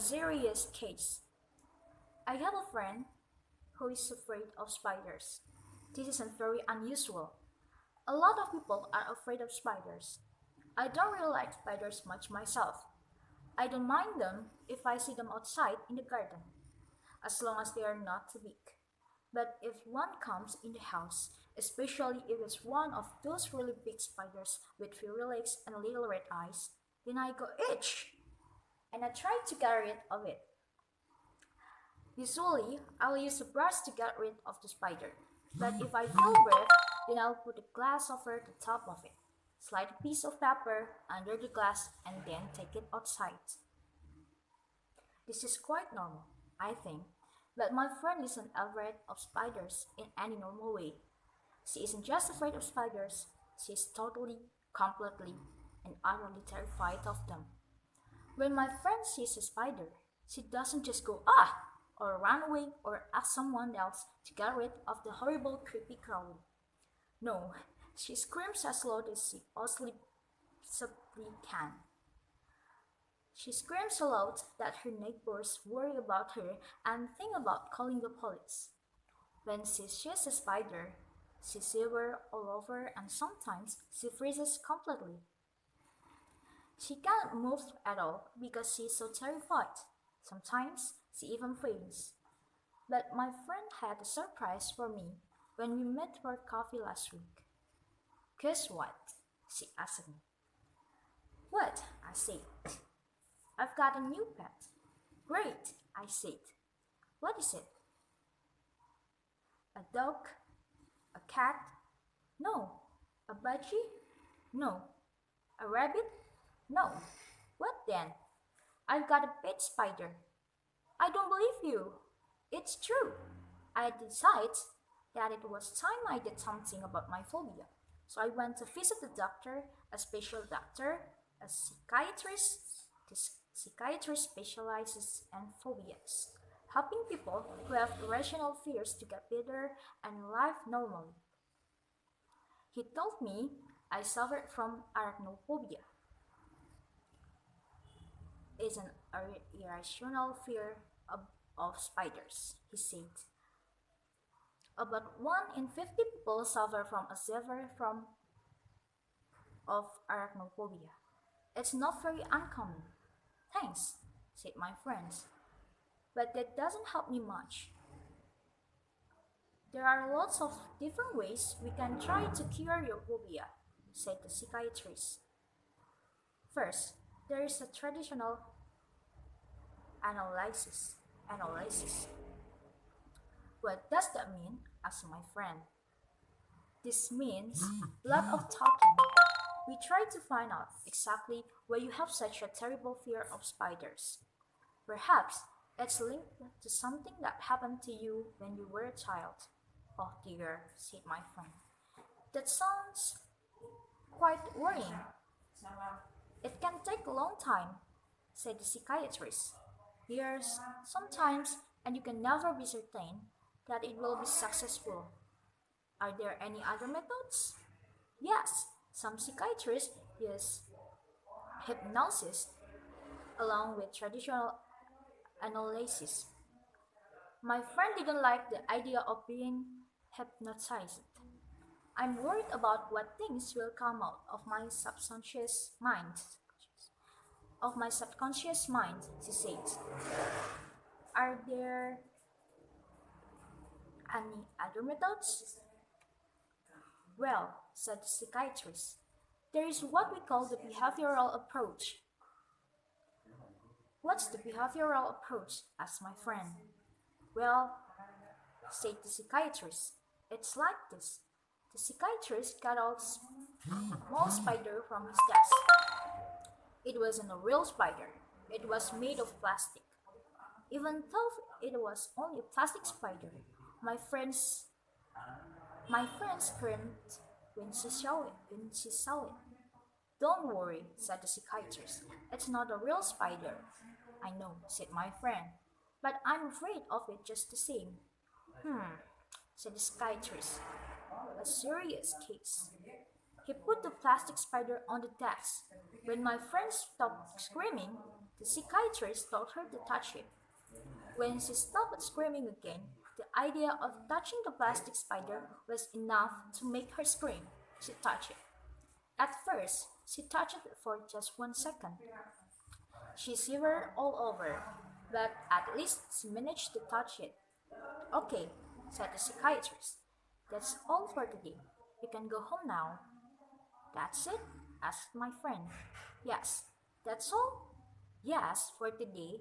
serious case. I have a friend who is afraid of spiders. This isn't very unusual. A lot of people are afraid of spiders. I don't really like spiders much myself. I don't mind them if I see them outside in the garden, as long as they are not too big. But if one comes in the house, especially if it's one of those really big spiders with furry legs and little red eyes, then I go itch and I try to get rid of it. Usually, I'll use a brush to get rid of the spider. But if I feel breath, then I'll put a glass over the top of it, slide a piece of paper under the glass, and then take it outside. This is quite normal, I think, but my friend isn't afraid of spiders in any normal way. She isn't just afraid of spiders, she is totally, completely, and utterly terrified of them. When my friend sees a spider, she doesn't just go ah or run away or ask someone else to get rid of the horrible creepy crawly. No, she screams as loud as she possibly can. She screams so loud that her neighbors worry about her and think about calling the police. When she sees a spider, she shivers all over and sometimes she freezes completely. She can't move at all because she is so terrified. Sometimes she even faints. But my friend had a surprise for me when we met for coffee last week. Guess what? She asked me. What? I said. I've got a new pet. Great, I said. What is it? A dog? A cat? No. A budgie? No. A rabbit? No. What then? I've got a pet spider. I don't believe you. It's true. I decided that it was time I did something about my phobia. So I went to visit the doctor, a special doctor, a psychiatrist. This psychiatrist specializes in phobias, helping people who have irrational fears to get better and live normally. He told me I suffered from arachnophobia. It's an irrational fear of spiders, he said. About 1 in 50 people suffer from a severe form of arachnophobia. It's not very uncommon. Thanks, said my friends. But that doesn't help me much. There are lots of different ways we can try to cure your phobia, said the psychiatrist. First, there is a traditional analysis. What does that mean? Asked my friend. This means a lot of talking. We try to find out exactly why you have such a terrible fear of spiders. Perhaps it's linked to something that happened to you when you were a child. Oh dear, said my friend. That sounds quite worrying. It can take a long time, said the psychiatrist. Years, sometimes, and you can never be certain that it will be successful. Are there any other methods? Yes, some psychiatrists use hypnosis along with traditional analysis. My friend didn't like the idea of being hypnotized. I'm worried about what things will come out of my subconscious mind. She said. Are there any other methods? Well, said the psychiatrist, there is what we call the behavioral approach. What's the behavioral approach? Asked my friend. Well, said the psychiatrist, it's like this. The psychiatrist got out a small spider from his desk. It wasn't a real spider. It was made of plastic. Even though it was only a plastic spider, my friends screamed when she saw it. Don't worry, said the psychiatrist. It's not a real spider. I know, said my friend, but I'm afraid of it just the same. Said the psychiatrist. A serious case. He put the plastic spider on the desk. When my friend stopped screaming, the psychiatrist told her to touch it. When she stopped screaming again, the idea of touching the plastic spider was enough to make her scream. She touched it. At first, she touched it for just 1 second. She shivered all over, but at least she managed to touch it. Okay, said the psychiatrist. That's all for today. You can go home now. That's it? Asked my friend. Yes, that's all? Yes, for today.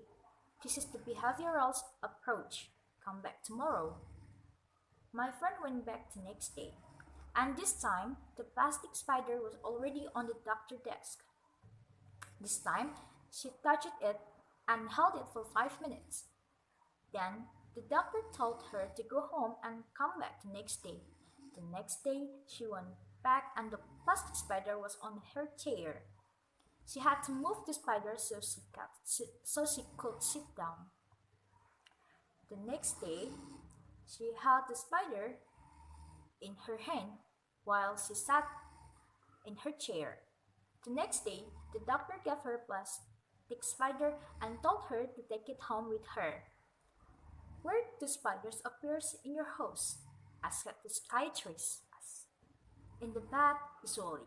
This is the behavioral approach. Come back tomorrow. My friend went back the next day, and this time the plastic spider was already on the doctor's desk. This time she touched it and held it for 5 minutes. Then the doctor told her to go home and come back the next day. The next day she went back and the plastic spider was on her chair. She had to move the spider so she could sit down. The next day, she held the spider in her hand while she sat in her chair. The next day, the doctor gave her a plastic spider and told her to take it home with her. Where do spiders appear in your house? Asked the psychiatrist. In the bath, usually,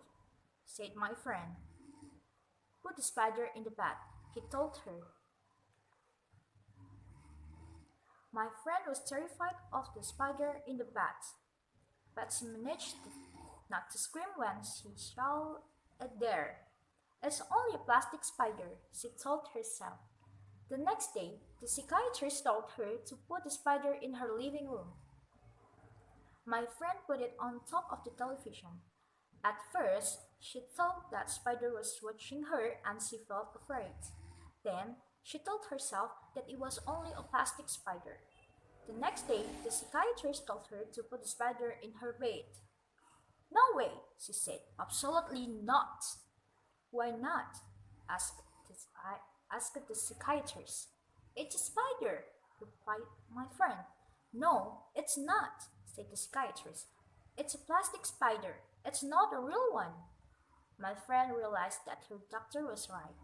said my friend. Put the spider in the bath, he told her. My friend was terrified of the spider in the bath, but she managed not to scream when she saw it there. It's only a plastic spider, she told herself. The next day, the psychiatrist told her to put the spider in her living room. My friend put it on top of the television. At first, she thought that spider was watching her and she felt afraid. Then, she told herself that it was only a plastic spider. The next day, the psychiatrist told her to put the spider in her bed. No way, she said. Absolutely not. Why not? Asked the psychiatrist. It's a spider, replied my friend. No, it's not, said the psychiatrist. It's a plastic spider. It's not a real one. My friend realized that her doctor was right.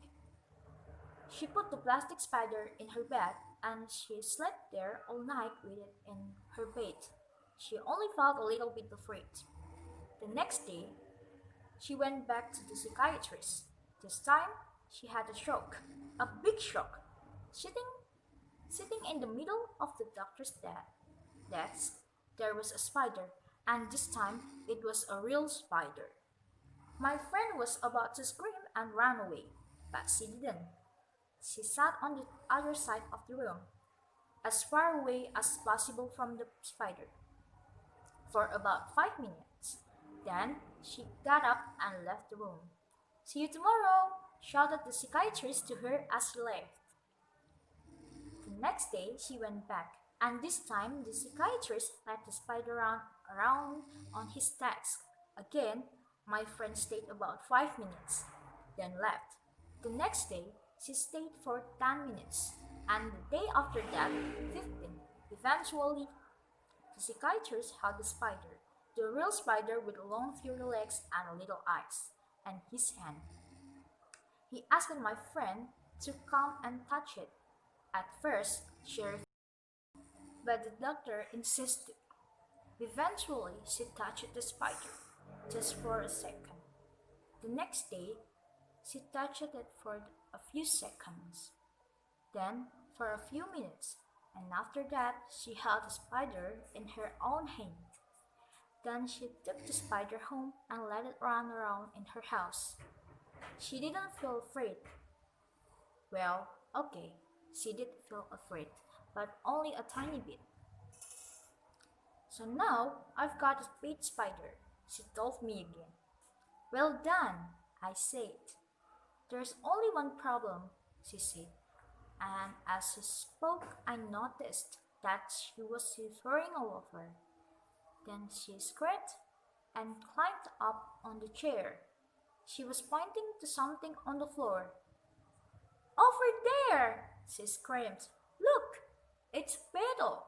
She put the plastic spider in her bed and she slept there all night with it in her bed. She only felt a little bit afraid. The next day, she went back to the psychiatrist. This time, she had a shock, a big shock. Sitting in the middle of the doctor's desk, there was a spider, and this time it was a real spider. My friend was about to scream and run away, but she didn't. She sat on the other side of the room, as far away as possible from the spider, for about 5 minutes. Then she got up and left the room. See you tomorrow, shouted the psychiatrist to her as she left. The next day she went back, and this time the psychiatrist let the spider run around on his desk. Again, my friend stayed about 5 minutes, then left. The next day, she stayed for 10 minutes, and the day after that, 15. Eventually, the psychiatrist held the spider, the real spider with long furry legs and little eyes, and his hand. He asked my friend to come and touch it. At first, she refused, but the doctor insisted. Eventually, she touched the spider, just for a second. The next day, she touched it for a few seconds, then for a few minutes, and after that, she held the spider in her own hand. Then she took the spider home and let it run around in her house. She didn't feel afraid. Well, okay, she did feel afraid, but only a tiny bit. So now I've got a big spider, she told me again. Well done, I said. There's only one problem, she said, and as she spoke, I noticed that she was shivering all over. Then she screamed and climbed up on the chair. She was pointing to something on the floor. Over there, she screamed. Look, it's a beetle.